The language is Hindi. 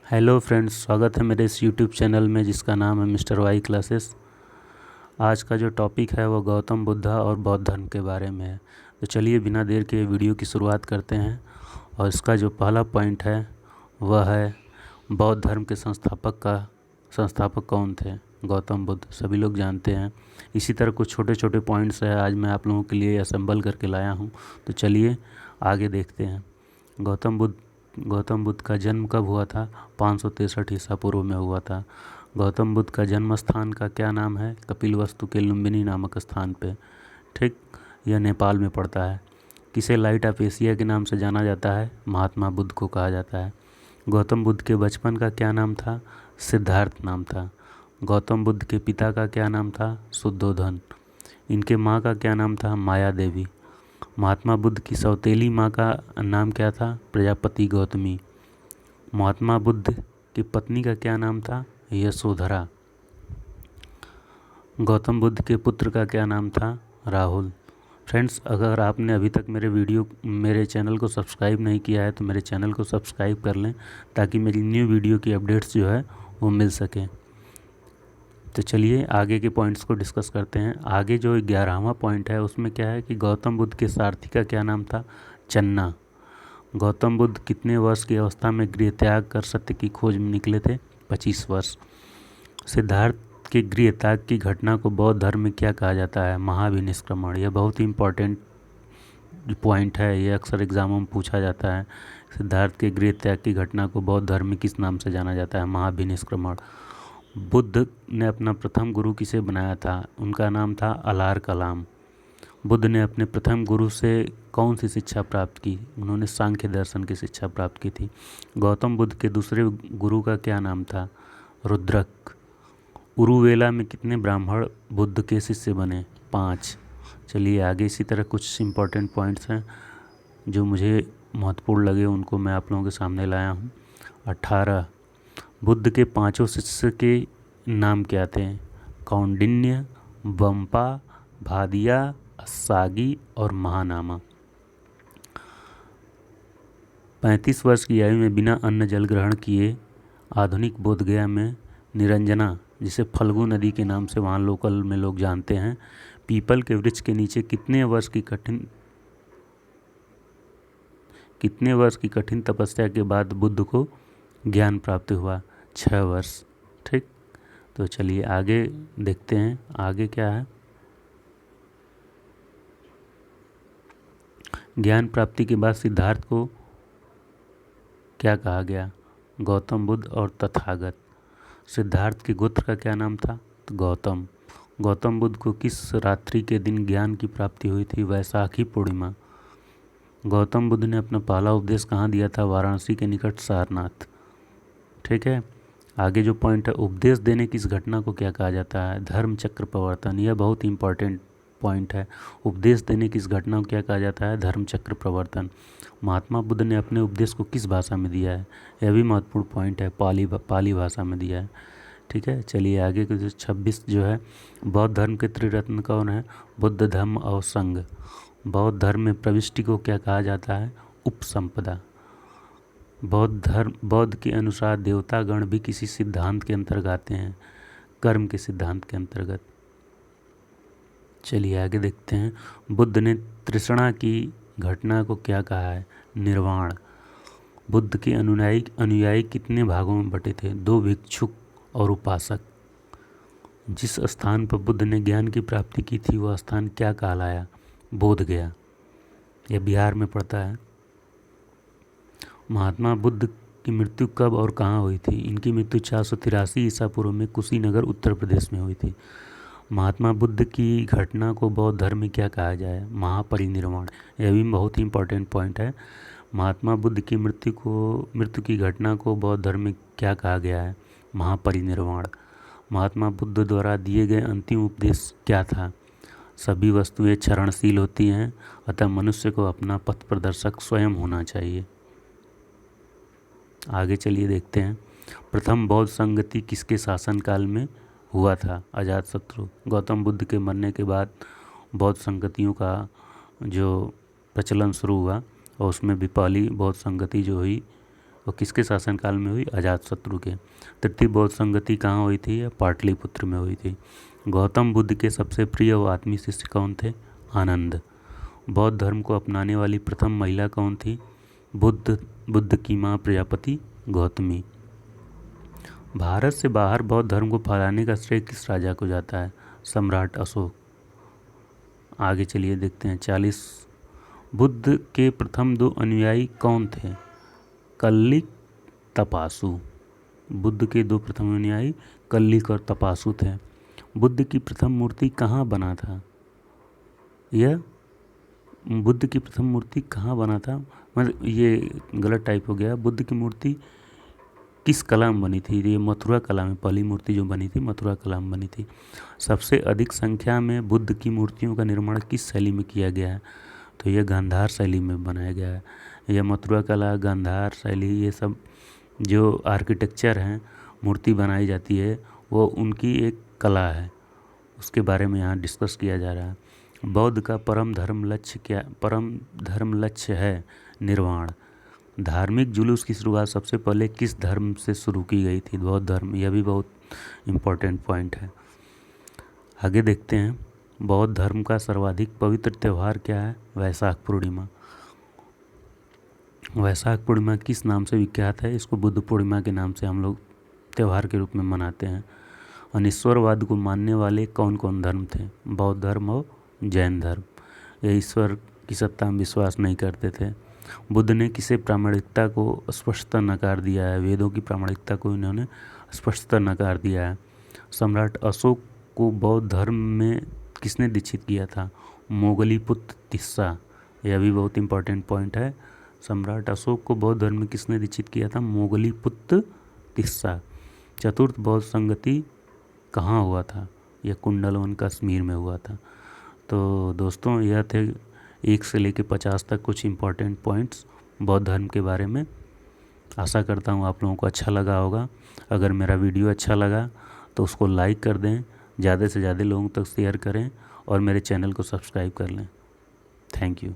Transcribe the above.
हेलो फ्रेंड्स, स्वागत है मेरे इस यूट्यूब चैनल में जिसका नाम है मिस्टर वाई क्लासेस। आज का जो टॉपिक है वो गौतम बुद्धा और बौद्ध धर्म के बारे में है। तो चलिए बिना देर के वीडियो की शुरुआत करते हैं। और इसका जो पहला पॉइंट है वह है बौद्ध धर्म के संस्थापक कौन थे। गौतम बुद्ध, सभी लोग जानते हैं। इसी तरह कुछ छोटे छोटे पॉइंट्स है आज मैं आप लोगों के लिए असेंबल करके लाया हूँ। तो चलिए आगे देखते हैं। गौतम बुद्ध का जन्म कब हुआ था? 563 ईसा पूर्व में हुआ था। गौतम बुद्ध का जन्म स्थान का क्या नाम है? कपिलवस्तु के लुम्बिनी नामक स्थान पे। ठीक, यह नेपाल में पड़ता है। किसे लाइट ऑफ एशिया के नाम से जाना जाता है? महात्मा बुद्ध को कहा जाता है। गौतम बुद्ध के बचपन का क्या नाम था? सिद्धार्थ नाम था। गौतम बुद्ध के पिता का क्या नाम था? शुद्धोधन। इनके माँ का क्या नाम था? माया देवी। महात्मा बुद्ध की सौतेली माँ का नाम क्या था? प्रजापति गौतमी। महात्मा बुद्ध की पत्नी का क्या नाम था? यशोधरा। गौतम बुद्ध के पुत्र का क्या नाम था? राहुल। फ्रेंड्स, अगर आपने अभी तक मेरे चैनल को सब्सक्राइब नहीं किया है तो मेरे चैनल को सब्सक्राइब कर लें ताकि मेरी न्यू वीडियो की अपडेट्स जो है वो मिल सकें। तो चलिए आगे के पॉइंट्स को डिस्कस करते हैं। आगे जो 11वां पॉइंट है उसमें क्या है कि गौतम बुद्ध के सारथी का क्या नाम था? चन्ना। गौतम बुद्ध कितने वर्ष की अवस्था में गृह त्याग कर सत्य की खोज में निकले थे? 25 वर्ष। सिद्धार्थ के गृह त्याग की घटना को बौद्ध धर्म में क्या कहा जाता है? महाभिनिष्क्रमण। यह बहुत ही इम्पोर्टेंट पॉइंट है, यह अक्सर एग्जामों में पूछा जाता है। सिद्धार्थ के गृह त्याग की घटना को बौद्ध धर्म में किस नाम से जाना जाता है? महाभिनिष्क्रमण। बुद्ध ने अपना प्रथम गुरु किसे बनाया था? उनका नाम था अलार कलाम। बुद्ध ने अपने प्रथम गुरु से कौन सी शिक्षा प्राप्त की? उन्होंने सांख्य दर्शन की शिक्षा प्राप्त की थी। गौतम बुद्ध के दूसरे गुरु का क्या नाम था? रुद्रक। उरुवेला में कितने ब्राह्मण बुद्ध के शिष्य बने? 5। चलिए आगे इसी तरह कुछ इम्पोर्टेंट पॉइंट्स हैं जो मुझे महत्वपूर्ण लगे, उनको मैं आप लोगों के सामने लाया हूँ। 18। बुद्ध के 5 शिष्य के नाम क्या थे? कौंडिन्य, बम्पा, भादिया, सागी और महानामा। 35 वर्ष की आयु में बिना अन्न जल ग्रहण किए आधुनिक बोधगया में निरंजना, जिसे फल्गु नदी के नाम से वहाँ लोकल में लोग जानते हैं, पीपल के वृक्ष के नीचे कितने वर्ष की कठिन तपस्या के बाद बुद्ध को ज्ञान प्राप्त हुआ? 6 वर्ष। ठीक, तो चलिए आगे देखते हैं आगे क्या है। ज्ञान प्राप्ति के बाद सिद्धार्थ को क्या कहा गया? गौतम बुद्ध और तथागत। सिद्धार्थ के गोत्र का क्या नाम था? तो गौतम। गौतम बुद्ध को किस रात्रि के दिन ज्ञान की प्राप्ति हुई थी? वैशाखी पूर्णिमा। गौतम बुद्ध ने अपना पहला उपदेश कहाँ दिया था? वाराणसी के निकट सारनाथ। ठीक है, आगे जो पॉइंट है, उपदेश देने की इस घटना को क्या कहा जाता है? धर्म चक्र प्रवर्तन। यह बहुत ही इंपॉर्टेंट पॉइंट है। उपदेश देने की इस घटना को क्या कहा जाता है? धर्म चक्र प्रवर्तन। महात्मा बुद्ध ने अपने उपदेश को किस भाषा में दिया है? यह भी महत्वपूर्ण पॉइंट है, पाली भाषा में दिया है। ठीक है, चलिए आगे के जो 26 जो है, बौद्ध धर्म के त्रिरत्न कौन है? बुद्ध, धम्म और संघ। बौद्ध धर्म में प्रविष्टि को क्या कहा जाता है? उपसंपदा। बौद्ध के अनुसार देवता गण भी किसी सिद्धांत के अंतर्गत आते हैं? कर्म के सिद्धांत के अंतर्गत। चलिए आगे देखते हैं। बुद्ध ने तृष्णा की घटना को क्या कहा है? निर्वाण। बुद्ध के अनुयायी कितने भागों में बटे थे? 2, भिक्षुक और उपासक। जिस स्थान पर बुद्ध ने ज्ञान की प्राप्ति की थी वह स्थान क्या कहलाया? बोध गया। यह बिहार में पड़ता है। महात्मा बुद्ध की मृत्यु कब और कहाँ हुई थी? इनकी मृत्यु 483 ईसा पूर्व में कुशीनगर, उत्तर प्रदेश में हुई थी। महात्मा बुद्ध की घटना को बौद्ध धर्म में क्या कहा जाए? महापरिनिर्वाण। यह भी बहुत ही इंपॉर्टेंट पॉइंट है। महात्मा बुद्ध की मृत्यु की घटना को बौद्ध धर्म में क्या कहा गया है? महापरिनिर्वाण। महात्मा बुद्ध द्वारा दिए गए अंतिम उपदेश क्या था? सभी वस्तुएं क्षरणशील होती हैं, अतः मनुष्य को अपना पथ प्रदर्शक स्वयं होना चाहिए। आगे चलिए देखते हैं। प्रथम बौद्ध संगति किसके शासनकाल में हुआ था? अजातशत्रु। गौतम बुद्ध के मरने के बाद बौद्ध संगतियों का जो प्रचलन शुरू हुआ और उसमें भी पहली बौद्ध संगति जो हुई और किसके शासनकाल में हुई? अजातशत्रु के। तृतीय बौद्ध संगति कहाँ हुई थी? पाटलिपुत्र में हुई थी। गौतम बुद्ध के सबसे प्रिय व आत्मीय शिष्य कौन थे? आनंद। बौद्ध धर्म को अपनाने वाली प्रथम महिला कौन थी? बुद्ध की माँ प्रजापति गौतमी। भारत से बाहर बौद्ध धर्म को फैलाने का श्रेय किस राजा को जाता है? सम्राट अशोक। आगे चलिए देखते हैं 40। बुद्ध के प्रथम 2 अनुयायी कौन थे? कल्लिक, तपासु। बुद्ध के 2 प्रथम अनुयायी कल्लिक और तपासु थे। बुद्ध की प्रथम मूर्ति कहाँ बना था? बुद्ध की प्रथम मूर्ति कहाँ बना था? मतलब ये गलत टाइप हो गया। बुद्ध की मूर्ति किस कला में बनी थी? ये मथुरा कला में पहली मूर्ति जो बनी थी मथुरा कला में बनी थी। सबसे अधिक संख्या में बुद्ध की मूर्तियों का निर्माण किस शैली में किया गया है? तो यह गांधार शैली में बनाया गया है। यह मथुरा कला, गांधार शैली, ये सब जो आर्किटेक्चर हैं, मूर्ति बनाई जाती है, वो उनकी एक कला है, उसके बारे में यहाँ डिस्कस किया जा रहा है। बौद्ध का परम धर्म लक्ष्य क्या? परम धर्म लक्ष्य है निर्वाण। धार्मिक जुलूस की शुरुआत सबसे पहले किस धर्म से शुरू की गई थी? बौद्ध धर्म। यह भी बहुत इम्पोर्टेंट पॉइंट है। आगे देखते हैं, बौद्ध धर्म का सर्वाधिक पवित्र त्यौहार क्या है? वैशाख पूर्णिमा। वैशाख पूर्णिमा किस नाम से विख्यात है? इसको बुद्ध पूर्णिमा के नाम से हम लोग त्यौहार के रूप में मनाते हैं। अनिश्वरवाद को मानने वाले कौन कौन धर्म थे? बौद्ध धर्म और जैन धर्म। ये ईश्वर की सत्ता में विश्वास नहीं करते थे। बुद्ध ने किसे प्रामाणिकता को स्पष्टता नकार दिया है? वेदों की प्रामाणिकता को इन्होंने स्पष्टता नकार दिया है। सम्राट अशोक को बौद्ध धर्म में किसने दीक्षित किया था? मोगलीपुत्र तिस्सा। यह भी बहुत इंपॉर्टेंट पॉइंट है। सम्राट अशोक को बौद्ध धर्म में किसने दीक्षित किया था? मोगलीपुत्र तिस्सा। चतुर्थ बौद्ध संगति कहाँ हुआ था? यह कुंडलवन कश्मीर में हुआ था। तो दोस्तों, यह थे 1 से लेकर 50 तक कुछ इम्पॉर्टेंट पॉइंट्स बौद्ध धर्म के बारे में। आशा करता हूँ आप लोगों को अच्छा लगा होगा। अगर मेरा वीडियो अच्छा लगा तो उसको लाइक कर दें, ज़्यादा से ज़्यादा लोगों तक शेयर करें और मेरे चैनल को सब्सक्राइब कर लें। Thank you.